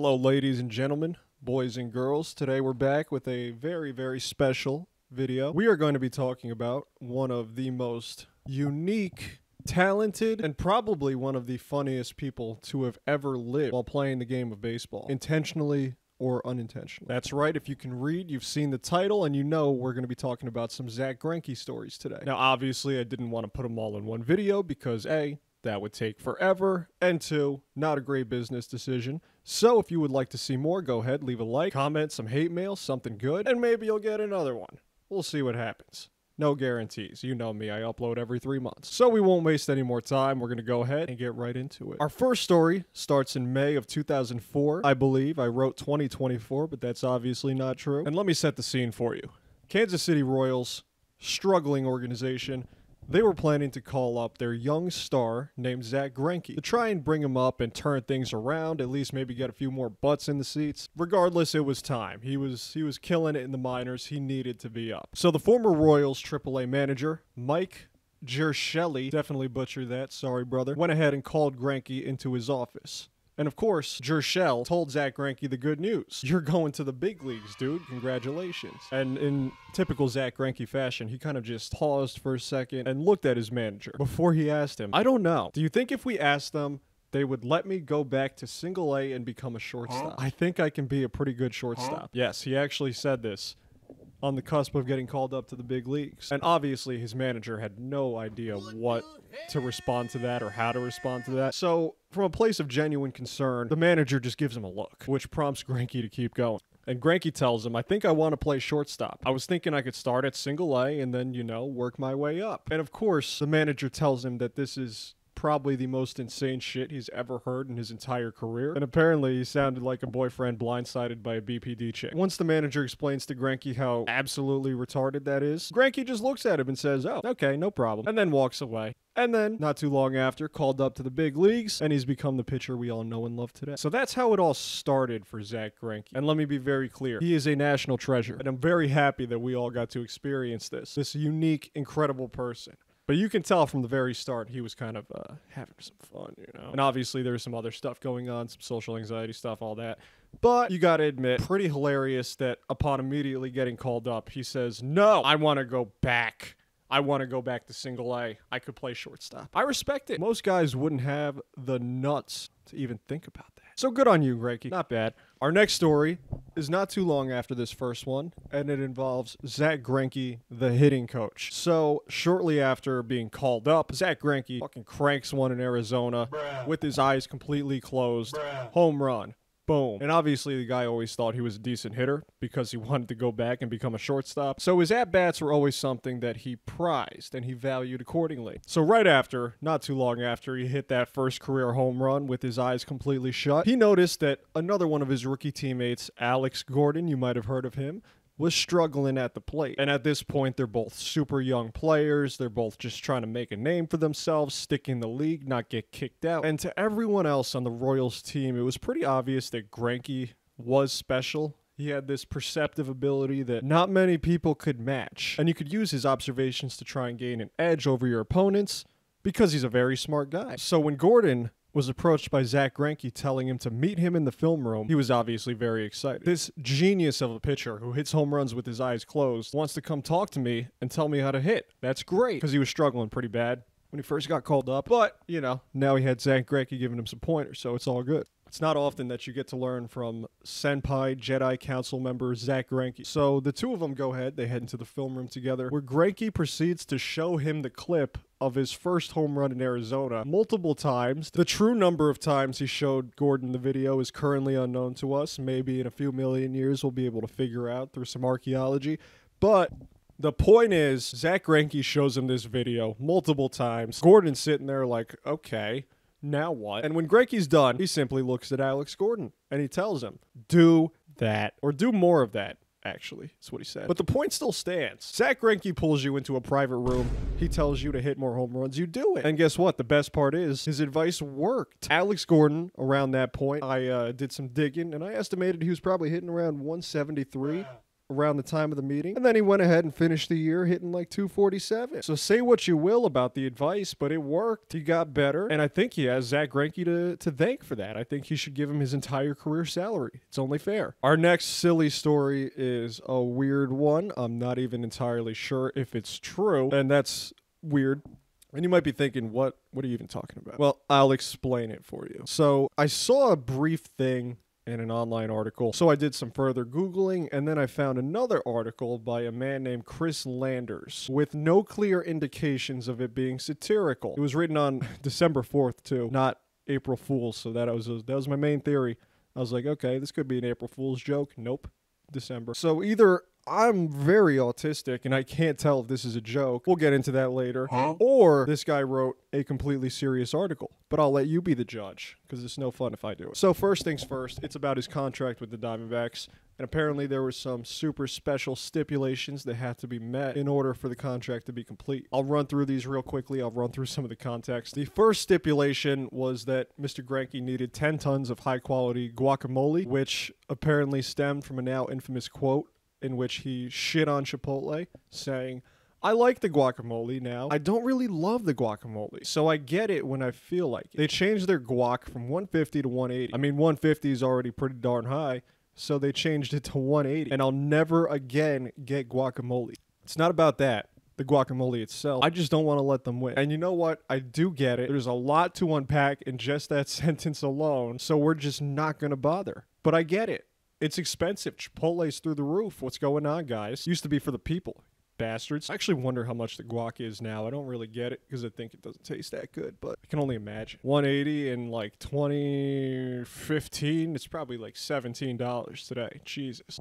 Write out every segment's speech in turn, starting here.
Hello, ladies and gentlemen, boys and girls. Today we're back with a very, very special video. We are going to be talking about one of the most unique, talented, and probably one of the funniest people to have ever lived while playing the game of baseball, intentionally or unintentionally. That's right, if you can read, you've seen the title, and you know we're going to be talking about some Zack Greinke stories today. Now, obviously, I didn't want to put them all in one video because A, that would take forever, and 2, not a great business decision. So if you would like to see more, go ahead, leave a like, comment some hate mail, something good, and maybe you'll get another one. We'll see what happens. No guarantees. You know me, I upload every 3 months. So we won't waste any more time. We're going to go ahead and get right into it. Our first story starts in May of 2004. I believe I wrote 2024, but that's obviously not true. And let me set the scene for you. Kansas City Royals, struggling organization. They were planning to call up their young star named Zack Greinke to try and bring him up and turn things around, at least maybe get a few more butts in the seats. Regardless, it was time. He was killing it in the minors. He needed to be up. So the former Royals AAA manager, Mike Gershelli, definitely butchered that, sorry brother, went ahead and called Greinke into his office. And of course, Gershell told Zack Greinke the good news. You're going to the big leagues, dude. Congratulations. And in typical Zack Greinke fashion, he kind of just paused for a second and looked at his manager before he asked him, I don't know. Do you think if we asked them, they would let me go back to single A and become a shortstop? I think I can be a pretty good shortstop. Yes, he actually said this on the cusp of getting called up to the big leagues. And obviously his manager had no idea what to respond to that or how to respond to that. So from a place of genuine concern, the manager just gives him a look, which prompts Greinke to keep going. And Greinke tells him, I think I want to play shortstop. I was thinking I could start at single A and then, work my way up. And of course, the manager tells him that this is probably the most insane shit he's ever heard in his entire career. And apparently he sounded like a boyfriend blindsided by a BPD chick. Once the manager explains to Greinke how absolutely retarded that is, Greinke just looks at him and says, oh, okay, no problem, and then walks away. And then, not too long after, called up to the big leagues, and he's become the pitcher we all know and love today. So that's how it all started for Zack Greinke. And let me be very clear, he is a national treasure, and I'm very happy that we all got to experience this unique, incredible person. But you can tell from the very start, he was kind of having some fun, And obviously, there's some other stuff going on, some social anxiety stuff, all that. But you got to admit, pretty hilarious that upon immediately getting called up, he says, no, I want to go back. I want to go back to single A. I could play shortstop. I respect it. Most guys wouldn't have the nuts to even think about that. So good on you, Greinke. Not bad. Our next story is not too long after this first one, and it involves Zack Greinke, the hitting coach. So shortly after being called up, Zack Greinke fucking cranks one in Arizona with his eyes completely closed. Home run. Boom. And obviously the guy always thought he was a decent hitter because he wanted to go back and become a shortstop. So his at-bats were always something that he prized and he valued accordingly. So right after, not too long after he hit that first career home run with his eyes completely shut, he noticed that another one of his rookie teammates, Alex Gordon, you might have heard of him, was struggling at the plate. And at this point, they're both super young players. They're both just trying to make a name for themselves, stick in the league, not get kicked out. And to everyone else on the Royals team, it was pretty obvious that Greinke was special. He had this perceptive ability that not many people could match. And you could use his observations to try and gain an edge over your opponents because he's a very smart guy. So when Gordon was approached by Zack Greinke telling him to meet him in the film room, he was obviously very excited. This genius of a pitcher who hits home runs with his eyes closed wants to come talk to me and tell me how to hit. That's great, because he was struggling pretty bad when he first got called up. But, now he had Zack Greinke giving him some pointers, so it's all good. It's not often that you get to learn from Senpai Jedi Council member Zack Greinke. So the two of them go ahead, they head into the film room together, where Greinke proceeds to show him the clip of his first home run in Arizona multiple times. The true number of times he showed Gordon the video is currently unknown to us. Maybe in a few million years we'll be able to figure out through some archaeology. But the point is, Zack Greinke shows him this video multiple times. Gordon's sitting there like, okay, now what? And when Greinke's done, he simply looks at Alex Gordon and he tells him, do that, or do more of that. Actually, that's what he said. But the point still stands. Zack Greinke pulls you into a private room. He tells you to hit more home runs. You do it. And guess what? The best part is his advice worked. Alex Gordon, around that point, I did some digging, and I estimated he was probably hitting around 173. around the time of the meeting. And then he went ahead and finished the year hitting like 247. So say what you will about the advice, but it worked. He got better. And I think he has Zack Greinke to thank for that. I think he should give him his entire career salary. It's only fair. Our next silly story is a weird one. I'm not even entirely sure if it's true. And that's weird. And you might be thinking, what are you even talking about? Well, I'll explain it for you. So I saw a brief thing in an online article. So I did some further Googling, and then I found another article by a man named Chris Landers with no clear indications of it being satirical. It was written on December 4th, too, not April Fool's. So that was my main theory. I was like, okay, this could be an April Fool's joke. Nope. December. So either I'm very autistic and I can't tell if this is a joke. We'll get into that later. Or this guy wrote a completely serious article. But I'll let you be the judge because it's no fun if I do it. So first things first, it's about his contract with the Diamondbacks. And apparently there were some super special stipulations that had to be met in order for the contract to be complete. I'll run through these real quickly. I'll run through some of the context. The first stipulation was that Mr. Greinke needed 10 tons of high-quality guacamole, which apparently stemmed from a now infamous quote in which he shit on Chipotle, saying, I like the guacamole now. I don't really love the guacamole, so I get it when I feel like it. They changed their guac from 150 to 180. I mean, 150 is already pretty darn high, so they changed it to 180, and I'll never again get guacamole. It's not about that, the guacamole itself. I just don't want to let them win. And you know what? I do get it. There's a lot to unpack in just that sentence alone, so we're just not going to bother. But I get it. It's expensive. Chipotle's through the roof. What's going on, guys? Used to be for the people. Bastards. I actually wonder how much the guac is now. I don't really get it because I think it doesn't taste that good, but I can only imagine. 180 in like 2015, it's probably like $17 today. Jesus.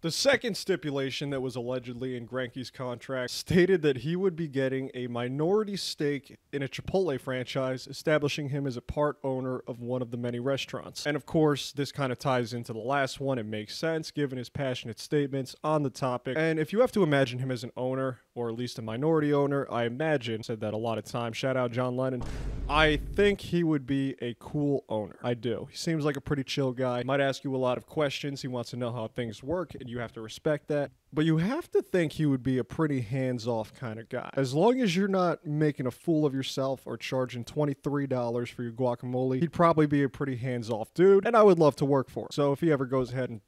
The second stipulation that was allegedly in Greinke's contract stated that he would be getting a minority stake in a Chipotle franchise, establishing him as a part owner of one of the many restaurants. And of course, this kind of ties into the last one. It makes sense given his passionate statements on the topic. And if you have to imagine him as an owner, or at least a minority owner, I imagine, said that a lot of times, shout out John Lennon, I think he would be a cool owner. I do. He seems like a pretty chill guy. Might ask you a lot of questions. He wants to know how things work, and you have to respect that. But you have to think he would be a pretty hands-off kind of guy. As long as you're not making a fool of yourself or charging $23 for your guacamole, he'd probably be a pretty hands-off dude, and I would love to work for him. So if he ever goes ahead and,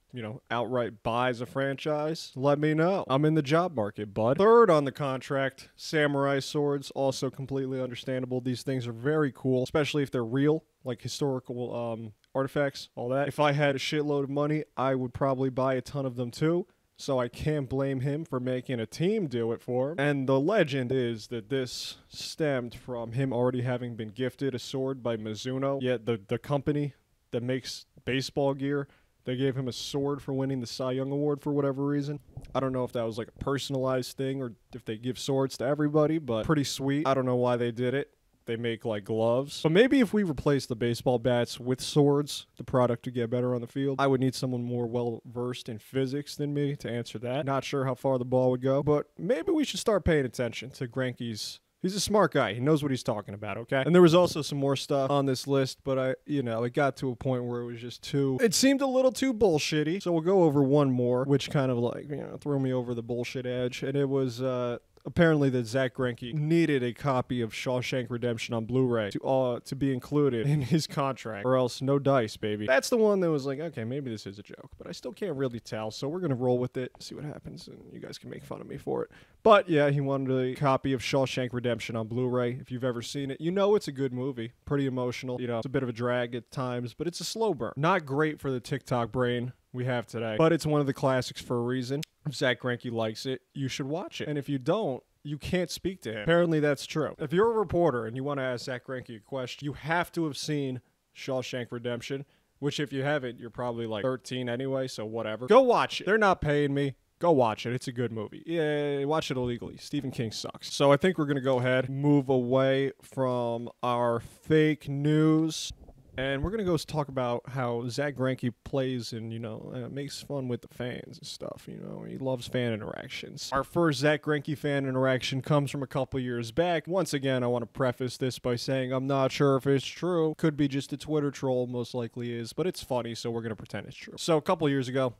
outright buys a franchise, let me know. I'm in the job market, bud. Third on the contract, samurai swords, also completely understandable. These things are very cool, especially if they're real, like historical artifacts, all that. If I had a shitload of money, I would probably buy a ton of them too. So I can't blame him for making a team do it for him. And the legend is that this stemmed from him already having been gifted a sword by Mizuno. Yet the company that makes baseball gear, they gave him a sword for winning the Cy Young Award for whatever reason. I don't know if that was like a personalized thing or if they give swords to everybody, but pretty sweet. I don't know why they did it. They make like gloves. But maybe if we replace the baseball bats with swords, the product would get better on the field. I would need someone more well-versed in physics than me to answer that. Not sure how far the ball would go, but maybe we should start paying attention to Greinke's. He's a smart guy. He knows what he's talking about, okay? And there was also some more stuff on this list, but it got to a point where it was just it seemed a little too bullshitty. So we'll go over one more, which kind of like, threw me over the bullshit edge. And it was, apparently that Zack Greinke needed a copy of Shawshank Redemption on Blu-ray to be included in his contract, or else no dice, baby. That's the one that was like, okay, maybe this is a joke, but I still can't really tell, so we're gonna roll with it, see what happens, and you guys can make fun of me for it. But yeah, he wanted a copy of Shawshank Redemption on Blu-ray. If you've ever seen it, you know it's a good movie, pretty emotional. It's a bit of a drag at times, but it's a slow burn. Not great for the TikTok brain we have today, but it's one of the classics for a reason. If Zack Greinke likes it, you should watch it. And if you don't, you can't speak to him. Apparently that's true. If you're a reporter and you want to ask Zack Greinke a question, you have to have seen Shawshank Redemption, which if you haven't, you're probably like 13 anyway, so whatever. Go watch it. They're not paying me. Go watch it. It's a good movie. Yeah, watch it illegally. Stephen King sucks. So I think we're going to go ahead, move away from our fake news. And we're going to go talk about how Zack Greinke plays and, makes fun with the fans and stuff. He loves fan interactions. Our first Zack Greinke fan interaction comes from a couple years back. Once again, I want to preface this by saying I'm not sure if it's true. Could be just a Twitter troll, most likely is, but it's funny, so we're going to pretend it's true. So a couple years ago,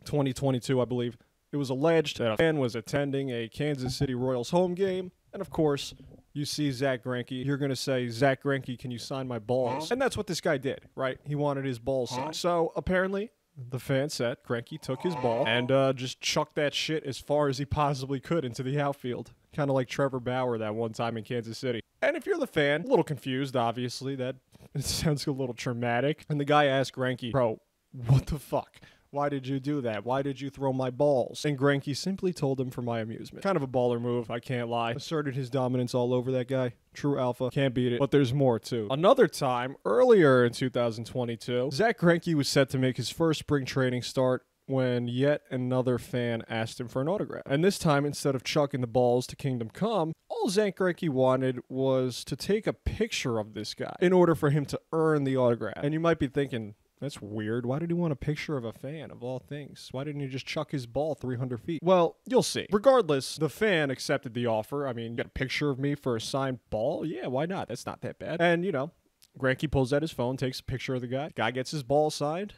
2022, I believe. It was alleged that a fan was attending a Kansas City Royals home game, and of course, you see Zack Greinke, you're going to say, Zack Greinke, can you sign my balls? And that's what this guy did, right? He wanted his balls signed. So apparently, the fan said Greinke took his ball and just chucked that shit as far as he possibly could into the outfield. Kind of like Trevor Bauer that one time in Kansas City. And if you're the fan, a little confused, obviously, that it sounds a little traumatic. And the guy asked Greinke, bro, what the fuck? Why did you do that? Why did you throw my balls? And Greinke simply told him for my amusement. Kind of a baller move, I can't lie. Asserted his dominance all over that guy. True alpha. Can't beat it. But there's more, too. Another time, earlier in 2022, Zack Greinke was set to make his first spring training start when yet another fan asked him for an autograph. And this time, instead of chucking the balls to Kingdom Come, all Zack Greinke wanted was to take a picture of this guy in order for him to earn the autograph. And you might be thinking, that's weird. Why did he want a picture of a fan, of all things? Why didn't he just chuck his ball 300 feet? Well, you'll see. Regardless, the fan accepted the offer. I mean, you got a picture of me for a signed ball? Yeah, why not? That's not that bad. And, you know, Greinke pulls out his phone, takes a picture of the guy. Guy gets his ball signed.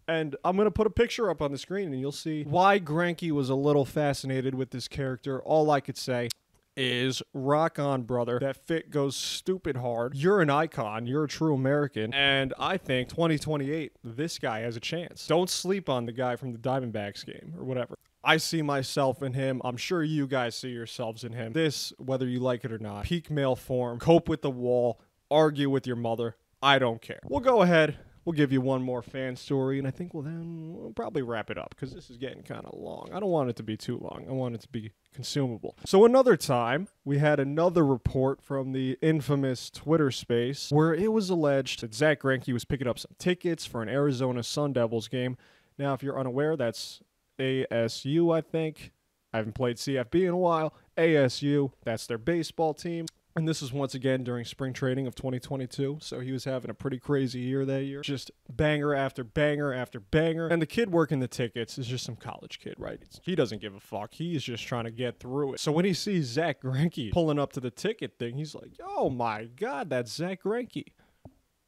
And I'm going to put a picture up on the screen, and you'll see why Greinke was a little fascinated with this character. All I could say is rock on, brother. That fit goes stupid hard. You're an icon. You're a true American. And I think 2028, this guy has a chance. Don't sleep on the guy from the Diamondbacks game or whatever. I see myself in him. I'm sure you guys see yourselves in him. This, whether you like it or not, peak male form, cope with the wall, argue with your mother. I don't care. We'll go ahead. We'll give you one more fan story, and I think we'll probably wrap it up because this is getting kind of long. I don't want it to be too long. I want it to be consumable. So another time, we had another report from the infamous Twitter space where it was alleged that Zack Greinke was picking up some tickets for an Arizona Sun Devils game. Now, if you're unaware, that's ASU, I think. I haven't played CFB in a while. ASU, that's their baseball team. And this is once again during spring training of 2022, so he was having a pretty crazy year that year. Just banger after banger after banger. And the kid working the tickets is just some college kid, right? He doesn't give a fuck. He's just trying to get through it. So when he sees Zack Greinke pulling up to the ticket thing, he's like, oh my God, that's Zack Greinke.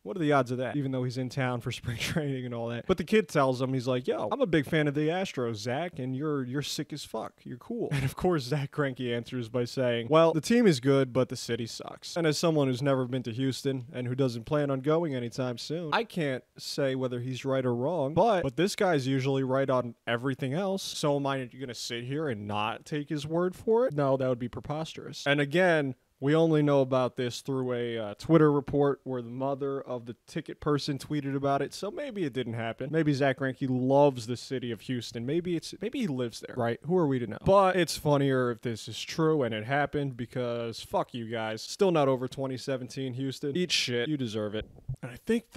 What are the odds of that? Even though he's in town for spring training and all that. But the kid tells him, he's like, yo, I'm a big fan of the Astros, Zach, and you're sick as fuck. You're cool. And of course, Zack Greinke answers by saying, well, the team is good, but the city sucks. And as someone who's never been to Houston and who doesn't plan on going anytime soon, I can't say whether he's right or wrong, but this guy's usually right on everything else. So am I going to sit here and not take his word for it? No, that would be preposterous. And again, we only know about this through a Twitter report where the mother of the ticket person tweeted about it, so maybe it didn't happen. Maybe Zack Greinke loves the city of Houston. Maybe he lives there, right? Who are we to know? But it's funnier if this is true and it happened because fuck you guys. Still not over 2017 Houston. Eat shit. You deserve it. And I think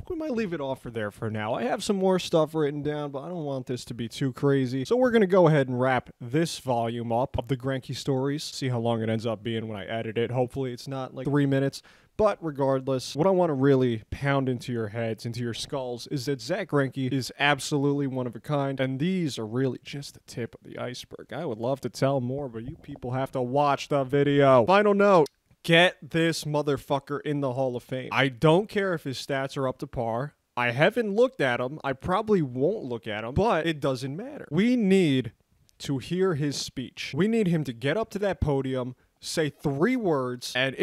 we might leave it off for there for now. I have some more stuff written down, but I don't want this to be too crazy. So we're going to go ahead and wrap this volume up of the Greinke stories. See how long it ends up being when I edit it. Hopefully it's not like 3 minutes. But regardless, what I want to really pound into your heads, into your skulls, is that Zack Greinke is absolutely one of a kind, and these are really just the tip of the iceberg. I would love to tell more, but you people have to watch the video. Final note. Get this motherfucker in the Hall of Fame. I don't care if his stats are up to par. I haven't looked at him. I probably won't look at him, but it doesn't matter. We need to hear his speech. We need him to get up to that podium, say 3 words, and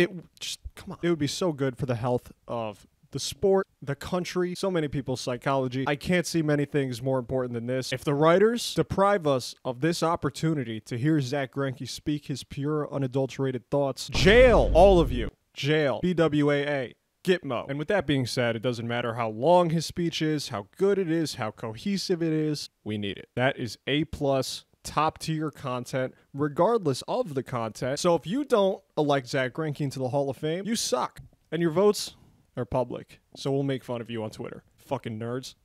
come on. It would be so good for the health of the sport, the country, so many people's psychology. I can't see many things more important than this. If the writers deprive us of this opportunity to hear Zack Greinke speak his pure, unadulterated thoughts, jail, all of you. Jail. BWAA. Gitmo. And with that being said, it doesn't matter how long his speech is, how good it is, how cohesive it is. We need it. That is A+, top tier content, regardless of the content. So if you don't elect Zack Greinke into the Hall of Fame, you suck. And your votes are public. So we'll make fun of you on Twitter. Fucking nerds.